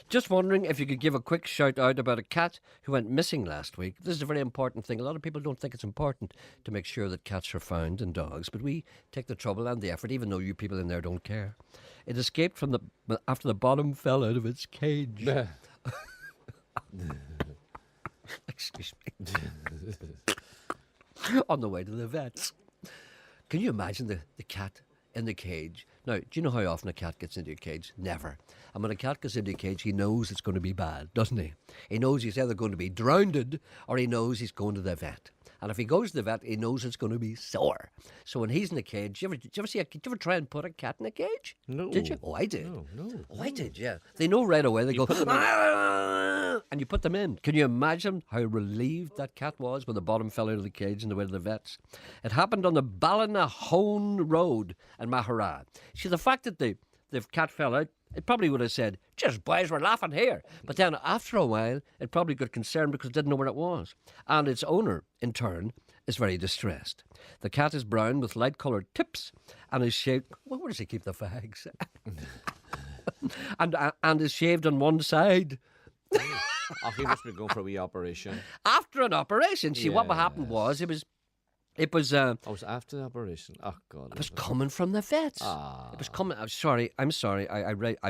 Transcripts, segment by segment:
Just wondering if you could give a quick shout out about a cat who went missing last week. This is a very important thing. A lot of people don't think it's important to make sure that cats are found and dogs, but we take the trouble and the effort, even though you people in there don't care. It escaped from after the bottom fell out of its cage. Excuse me. On the way to the vets. Can you imagine the cat in the cage? Now, do you know how often a cat gets into a cage? Never. And when a cat gets into a cage, he knows it's going to be bad, doesn't he? He knows he's either going to be drowned or he knows he's going to the vet. And if he goes to the vet, he knows it's going to be sore. So when he's in a cage, did you ever try and put a cat in a cage? No. Did you? Oh, I did. No. Oh, I did, yeah. They know right away. They go, and you put them in. Can you imagine how relieved that cat was when the bottom fell out of the cage and they went to the vets? It happened on the Ballinahoan Road in Mahara. See, the fact that the cat fell out, it probably would have said, just boys, we're laughing here. But then after a while, it probably got concerned because it didn't know where it was. And its owner, in turn, is very distressed. The cat is brown with light-coloured tips and is shaved... Well, where does he keep the fags? and is shaved on one side. Oh, he must be going for a wee operation. After an operation. See, what happened was, it was... It was after the operation. Oh, God. It was coming from the vets. It was coming... I'm sorry. I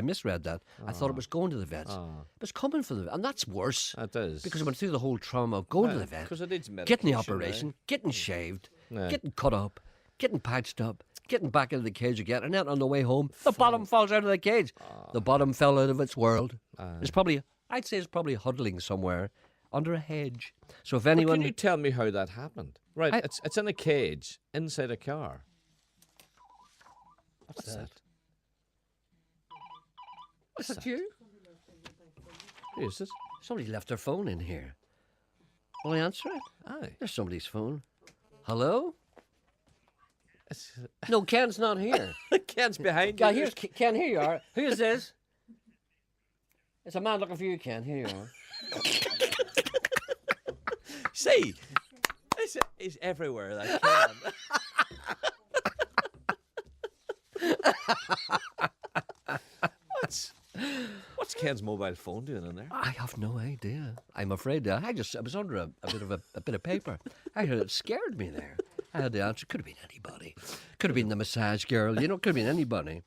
misread that. I thought it was going to the vets. It was coming from the vets. And that's worse. It is. Because it went through the whole trauma of going to the vet. Because it needs medication. Getting the operation. Getting shaved. Getting cut up. Getting patched up. Getting back into the cage again. And then on the way home, the bottom falls out of the cage. The bottom fell out of its world. It's probably... I'd say it's probably huddling somewhere under a hedge. So if anyone... Can you tell me how that happened? Right, it's in a cage inside a car. What's that? Is that you? Who is it? Somebody left their phone in here. Will I answer it? Aye. There's somebody's phone. Hello? It's, No, Ken's not here. Ken's behind Yeah, you. here's Ken. Here you are. Who is this? It's a man looking for you, Ken. Here you are. See, he's everywhere, that Ken. What's Ken's mobile phone doing in there? I have no idea. I'm afraid I was under a bit of paper. I heard it scared me there. I had the answer. Could have been anybody. Could have been the massage girl. You know, could have been anybody.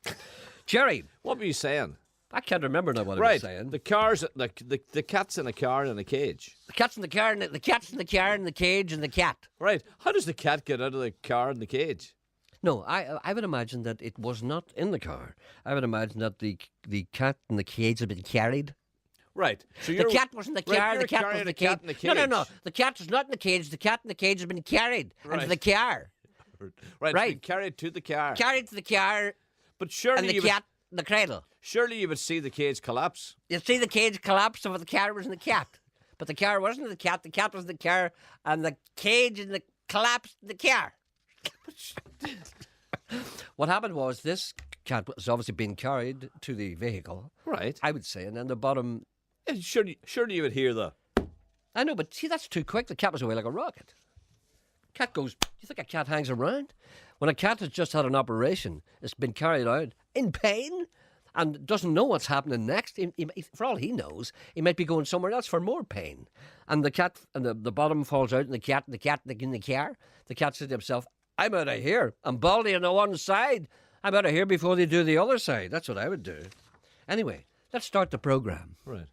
Gerry, What were you saying? I can't remember now what I Right, was saying. the cat's in a car and a cage. The cat's in the car, and the cat's in the car, and the cage, and the cat. Right, how does the cat get out of the car and the cage? No, I would imagine that it was not in the car. I would imagine that the cat in the cage had been carried. Right, so The cat was in the car, right, the you're cat was carrying in the a cat cage. in the cage. No. The cat is not in the cage. The cat in the cage has been carried into Right. the car. Right, Right. so you carry it to the car. Carried to the car, But and surely the cat in the cradle. surely you would see the cage collapse. You'd see the cage collapse if the car was in the cat. But the car wasn't in the cat was in the car, and the cage in the collapsed in the car. What happened was this cat was obviously being carried to the vehicle, Right. I would say, and then the bottom... Surely you would hear the... I know, but see, that's too quick. The cat was away like a rocket. Cat goes... Do you think a cat hangs around? When a cat has just had an operation, it's been carried out in pain and doesn't know what's happening next, for all he knows, he might be going somewhere else for more pain. And the cat, and the bottom falls out, and the cat in the car, the cat says to himself, I'm out of here. I'm baldy on the one side. I'm out of here before they do the other side. That's what I would do. Anyway, let's start the programme. Right.